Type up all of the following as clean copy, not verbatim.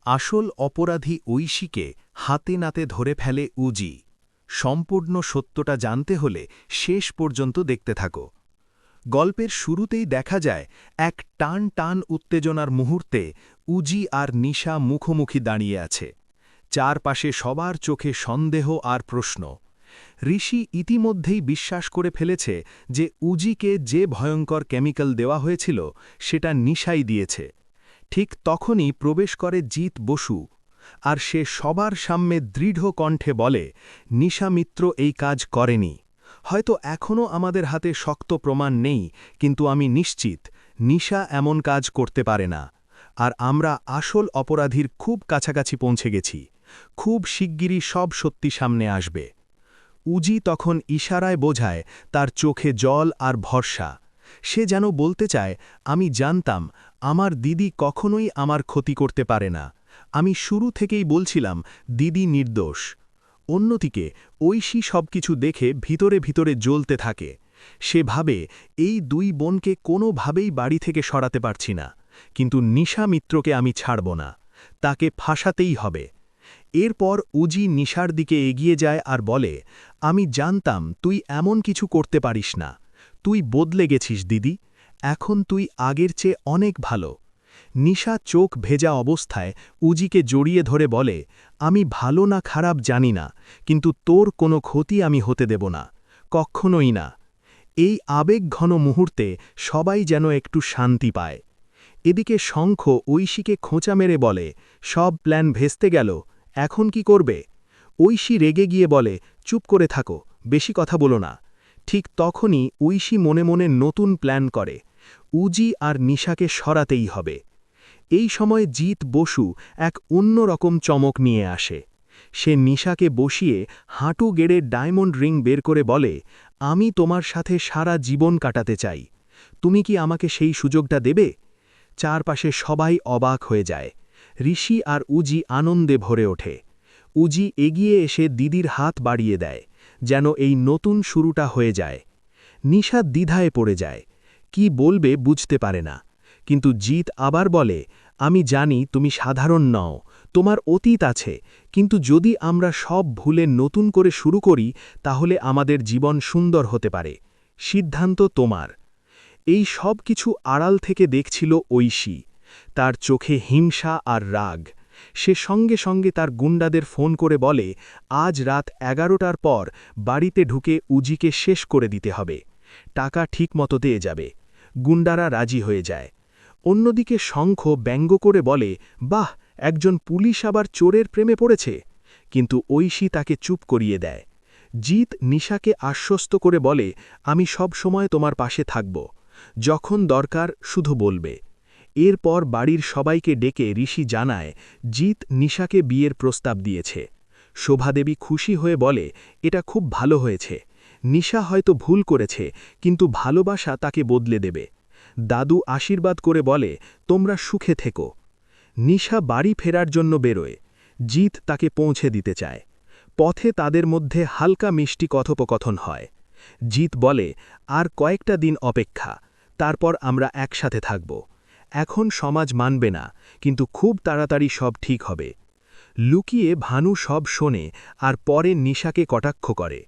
আসল অপরাধী ঐশীকে হাতে নাতে ধরে ফেলে উজি। সম্পূর্ণ সত্যটা জানতে হলে শেষ পর্যন্ত দেখতে থাকো। গল্পের শুরুতেই দেখা যায় এক টান টান উত্তেজনার মুহূর্তে উজি আর নিশা মুখোমুখি দাঁড়িয়ে আছে। চারপাশে সবার চোখে সন্দেহ আর প্রশ্ন। ঋষি ইতিমধ্যেই বিশ্বাস করে ফেলেছে যে উজিকে যে ভয়ঙ্কর কেমিক্যাল দেওয়া হয়েছিল সেটা নিশাই দিয়েছে। ঠিক তখনই প্রবেশ করে জিত বসু, আর সে সবার সামনে দৃঢ় কণ্ঠে বলে, নিশা মিত্র এই কাজ করেনি। হয়তো এখনও আমাদের হাতে শক্ত প্রমাণ নেই, কিন্তু আমি নিশ্চিত নিশা এমন কাজ করতে পারে না। আর আমরা আসল অপরাধীর খুব কাছাকাছি পৌঁছে গেছি। খুব শিগগিরই সব সত্যি সামনে আসবে। উজি তখন ইশারায় বোঝায়, তার চোখে জল আর ভরসা। সে যেন বলতে চায়, আমি জানতাম আমার দিদি কখনোই আমার ক্ষতি করতে পারে না। আমি শুরু থেকেই বলছিলাম দিদি নির্দোষ। অন্যদিকে ঐশী সবকিছু দেখে ভিতরে ভিতরে জ্বলতে থাকে। সে ভাবে, এই দুই বোনকে কোনোভাবেই বাড়ি থেকে সরাতে পারছি না, কিন্তু নিশা মিত্রকে আমি ছাড়ব না। তাকে ফাঁসাতেই হবে। এরপর উজি নিশার দিকে এগিয়ে যায় আর বলে, আমি জানতাম তুই এমন কিছু করতে পারিস না। তুই বদলে গেছিস দিদি, এখন তুই আগের চেয়ে অনেক ভালো। নিশা চোখ ভেজা অবস্থায় উজিকে জড়িয়ে ধরে বলে, আমি ভালো না খারাপ জানি না, কিন্তু তোর কোনো ক্ষতি আমি হতে দেব না, কখনোই না। এই আবেগঘন মুহূর্তে সবাই যেন একটু শান্তি পায়। এদিকে শঙ্খ ঐশীকে খোঁচা মেরে বলে, সব প্ল্যান ভেস্তে গেল, এখন কি করবে? ঐশী রেগে গিয়ে বলে, চুপ করে থাকো, বেশি কথা বলো না। ঠিক তখনই ঐশী মনে মনে নতুন প্ল্যান করে। উজি আর নিশাকে সরাতেই হবে। এই সময় জিত বসু এক অন্যরকম চমক নিয়ে আসে। সে নিশাকে বসিয়ে হাঁটু গেড়ে ডায়মন্ড রিং বের করে বলে, আমি তোমার সাথে সারা জীবন কাটাতে চাই। তুমি কি আমাকে সেই সুযোগটা দেবে? চারপাশে সবাই অবাক হয়ে যায়। ঋষি আর উজি আনন্দে ভরে ওঠে। উজি এগিয়ে এসে দিদির হাত বাড়িয়ে দেয়, যেন এই নতুন শুরুটা হয়ে যায়। নিশা দ্বিধায় পড়ে যায়, কি বলবে বুঝতে পারে না। কিন্তু জিত আবার বলে, আমি জানি তুমি সাধারণ নও, তোমার অতীত আছে, কিন্তু যদি আমরা সব ভুলে নতুন করে শুরু করি তাহলে আমাদের জীবন সুন্দর হতে পারে। সিদ্ধান্ত তোমার। এই সব কিছু আড়াল থেকে দেখছিল ঐশী। তার চোখে হিংসা আর রাগ। সে সঙ্গে সঙ্গে তার গুন্ডাদের ফোন করে বলে, আজ রাত 11টার পর বাড়িতে ঢুকে উজিকে শেষ করে দিতে হবে। টাকা ঠিকমতো দিয়ে যাবে। গুন্ডারা রাজি হয়ে যায়। অন্যদিকে শঙ্খ ব্যঙ্গ করে বলে, বাহ, একজন পুলিশ আবার চোরের প্রেমে পড়েছে। কিন্তু ঐশী তাকে চুপ করিয়ে দেয়। জিত নিশাকে আশ্বস্ত করে বলে, আমি সব সময় তোমার পাশে থাকব। যখন দরকার শুধু বলবে। এরপর বাড়ির সবাইকে ডেকে ঋষি জানায়, জিত নিশাকে বিয়ের প্রস্তাব দিয়েছে। শোভাদেবী খুশি হয়ে বলে, এটা খুব ভালো হয়েছে। নিশা হয়তো ভুল করেছে, কিন্তু ভালোবাসা তাকে বদলে দেবে। দাদু আশীর্বাদ করে বলে, তোমরা সুখে থেকো। নিশা বাড়ি ফেরার জন্য বেরোয়। জিত তাকে পৌঁছে দিতে চায়। পথে তাদের মধ্যে হালকা মিষ্টি কথোপকথন হয়। জিত বলে, আর কয়েকটা দিন অপেক্ষা, তারপর আমরা একসাথে থাকব। এখন সমাজ মানবে না, কিন্তু খুব তাড়াতাড়ি সব ঠিক হবে। লুকিয়ে ভানু সব শোনে আর পরে নিশাকে কটাক্ষ করে।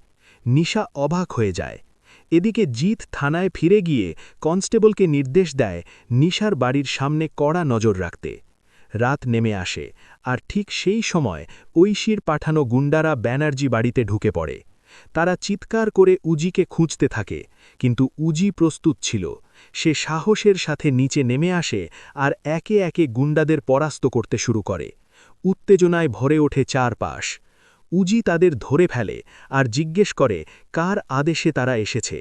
নিশা অবাক হয়ে যায়। এদিকে জিত থানায় ফিরে গিয়ে কনস্টেবলকে নির্দেশ দেয় নিশার বাড়ির সামনে কড়া নজর রাখতে। রাত নেমে আসে, আর ঠিক সেই সময় ঐশীর পাঠানো গুন্ডারা ব্যানার্জি বাড়িতে ঢুকে পড়ে। তারা চিৎকার করে উজিকে খুঁজতে থাকে, কিন্তু উজি প্রস্তুত ছিল। সে সাহসের সাথে নিচে নেমে আসে আর একে একে গুন্ডাদের পরাস্ত করতে শুরু করে। উত্তেজনায় ভরে ওঠে চারপাশ। উজি তাদের ধরে ফেলে আর জিজ্ঞেস করে কার আদেশে তারা এসেছে।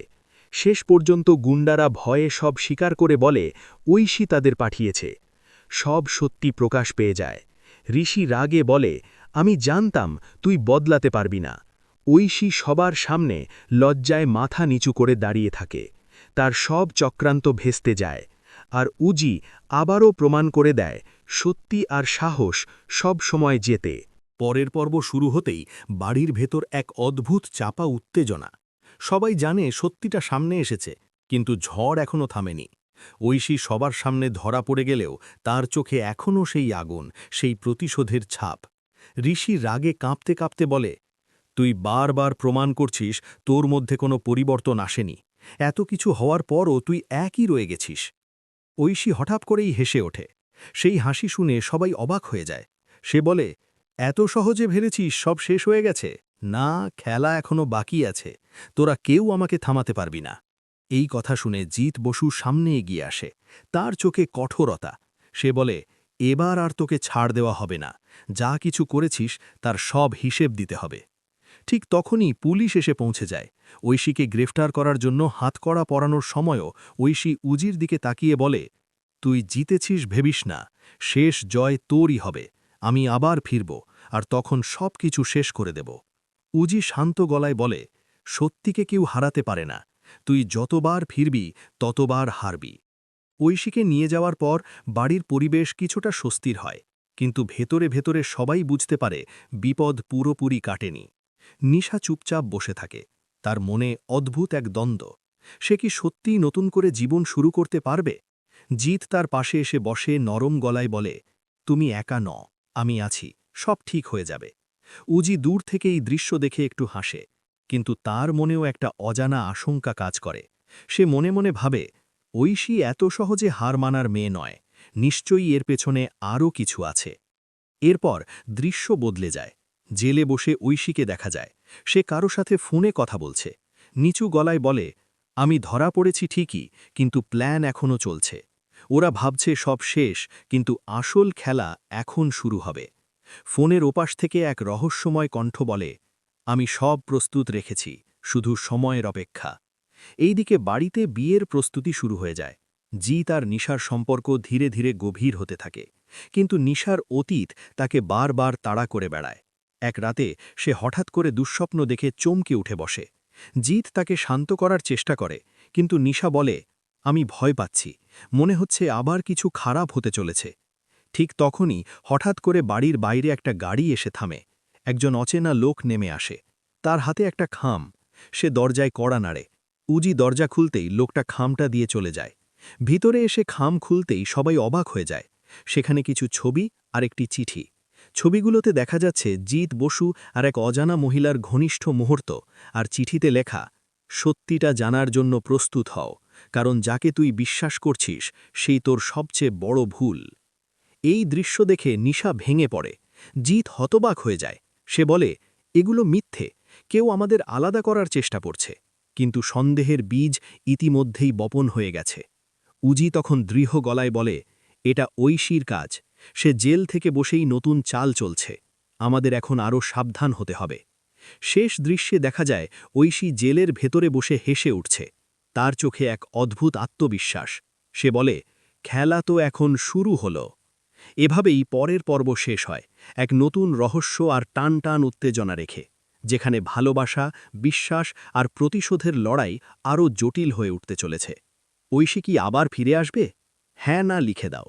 শেষ পর্যন্ত গুন্ডারা ভয়ে সব স্বীকার করে বলে, ঐশী তাদের পাঠিয়েছে। সব সত্যি প্রকাশ পেয়ে যায়। ঋষি রাগে বলে, আমি জানতাম তুই বদলাতে পারবি না। ঐশী সবার সামনে লজ্জায় মাথা নিচু করে দাঁড়িয়ে থাকে। তার সব চক্রান্ত ভেস্তে যায়। আর উজি আবারও প্রমাণ করে দেয়, সত্যি আর সাহস সব সময় জেতে। পরের পর্ব শুরু হতেই বাড়ির ভেতর এক অদ্ভুত চাপা উত্তেজনা। সবাই জানে সত্যিটা সামনে এসেছে, কিন্তু ঝড় এখনও থামেনি। ঐশী সবার সামনে ধরা পড়ে গেলেও তার চোখে এখনও সেই আগুন, সেই প্রতিশোধের ছাপ। ঋষি রাগে কাঁপতে কাঁপতে বলে, তুই বারবার প্রমাণ করছিস তোর মধ্যে কোনো পরিবর্তন আসেনি। এত কিছু হওয়ার পরও তুই একই রয়ে গেছিস। ঐশী হঠাৎ করেই হেসে ওঠে। সেই হাসি শুনে সবাই অবাক হয়ে যায়। সে বলে, এত সহজে ভেবেছিস সব শেষ হয়ে গেছে? না, খেলা এখনো বাকি আছে। তোরা কেউ আমাকে থামাতে পারবি না। এই কথা শুনে জিৎ বসু সামনে এগিয়ে আসে। তার চোখে কঠোরতা। সে বলে, এবার আর তোকে ছাড় দেওয়া হবে না। যা কিছু করেছিস তার সব হিসেব দিতে হবে। ঠিক তখনই পুলিশ এসে পৌঁছে যায়। ঐশীকে গ্রেফতার করার জন্য হাতকড়া পরানোর সময়ও ঐশী উজির দিকে তাকিয়ে বলে, তুই জিতেছিস ভেবিস না, শেষ জয় তোরই হবে। আমি আবার ফিরব, আর তখন সব কিছু শেষ করে দেব। উজি শান্ত গলায় বলে, সত্যিকে কেউ হারাতে পারে না। তুই যতবার ফিরবি ততবার হারবি। ঐশীকে নিয়ে যাওয়ার পর বাড়ির পরিবেশ কিছুটা স্বস্তির হয়, কিন্তু ভেতরে ভেতরে সবাই বুঝতে পারে বিপদ পুরোপুরি কাটেনি। নিশা চুপচাপ বসে থাকে। তার মনে অদ্ভুত এক দ্বন্দ্ব। সে কি সত্যিই নতুন করে জীবন শুরু করতে পারবে? জিৎ তার পাশে এসে বসে নরম গলায় বলে, তুমি একা ন, আমি আছি, সব ঠিক হয়ে যাবে। উজি দূর থেকে এই দৃশ্য দেখে একটু হাসে, কিন্তু তার মনেও একটা অজানা আশঙ্কা কাজ করে। সে মনে মনে ভাবে, ঐশী এত সহজে হার মানার মেয়ে নয়, নিশ্চয়ই এর পেছনে আরও কিছু আছে। এরপর দৃশ্য বদলে যায়। জেলে বসে ঐশীকে দেখা যায়। সে কারো সাথে ফোনে কথা বলছে। নিচু গলায় বলে, আমি ধরা পড়েছি ঠিকই, কিন্তু প্ল্যান এখনও চলছে। ওরা ভাবছে সব শেষ, কিন্তু আসল খেলা এখন শুরু হবে। ফোনের ওপাশ থেকে এক রহস্যময় কণ্ঠ বলে, আমি সব প্রস্তুত রেখেছি, শুধু সময়ের অপেক্ষা। এইদিকে বাড়িতে বিয়ের প্রস্তুতি শুরু হয়ে যায়। জিৎ আর নিশার সম্পর্ক ধীরে ধীরে গভীর হতে থাকে, কিন্তু নিশার অতীত তাকে বারবার তাড়া করে বেড়ায়। এক রাতে সে হঠাৎ করে দুঃস্বপ্ন দেখে চমকে উঠে বসে। জিৎ তাকে শান্ত করার চেষ্টা করে, কিন্তু নিশা বলে, আমি ভয় পাচ্ছি, মনে হচ্ছে আবার কিছু খারাপ হতে চলেছে। ঠিক তখনই হঠাৎ করে বাড়ির বাইরে একটা গাড়ি এসে থামে। একজন অচেনা লোক নেমে আসে। তার হাতে একটা খাম। সে দরজায় কড়া নাড়ে। উজি দরজা খুলতেই লোকটা খামটা দিয়ে চলে যায়। ভিতরে এসে খাম খুলতেই সবাই অবাক হয়ে যায়। সেখানে কিছু ছবি আর একটি চিঠি। ছবিগুলোতে দেখা যাচ্ছে জিৎ বসু আর এক অজানা মহিলার ঘনিষ্ঠ মুহূর্ত, আর চিঠিতে লেখা, সত্যিটা জানার জন্য প্রস্তুত হও, কারণ যাকে তুই বিশ্বাস করছিস সেই তোর সবচেয়ে বড় ভুল। এই দৃশ্য দেখে নিশা ভেঙে পড়ে। জিৎ হতবাক হয়ে যায়। সে বলে, এগুলো মিথ্যে, কেউ আমাদের আলাদা করার চেষ্টা করছে। কিন্তু সন্দেহের বীজ ইতিমধ্যেই বপন হয়ে গেছে। উজি তখন দৃঢ় গলায় বলে, এটা ঐশীর কাজ। সে জেল থেকে বসেই নতুন চাল চলছে। আমাদের এখন আরও সাবধান হতে হবে। শেষ দৃশ্যে দেখা যায় ঐশী জেলের ভেতরে বসে হেসে উঠছে। তার চোখে এক অদ্ভুত আত্মবিশ্বাস। সে বলে, খেলা তো এখন শুরু হলো। এভাবেই পরের পর্ব শেষ হয়, এক নতুন রহস্য আর টান টান উত্তেজনা রেখে, যেখানে ভালোবাসা, বিশ্বাস আর প্রতিশোধের লড়াই আরও জটিল হয়ে উঠতে চলেছে। ঐশী কি আবার ফিরে আসবে? হ্যাঁ না লিখে দাও।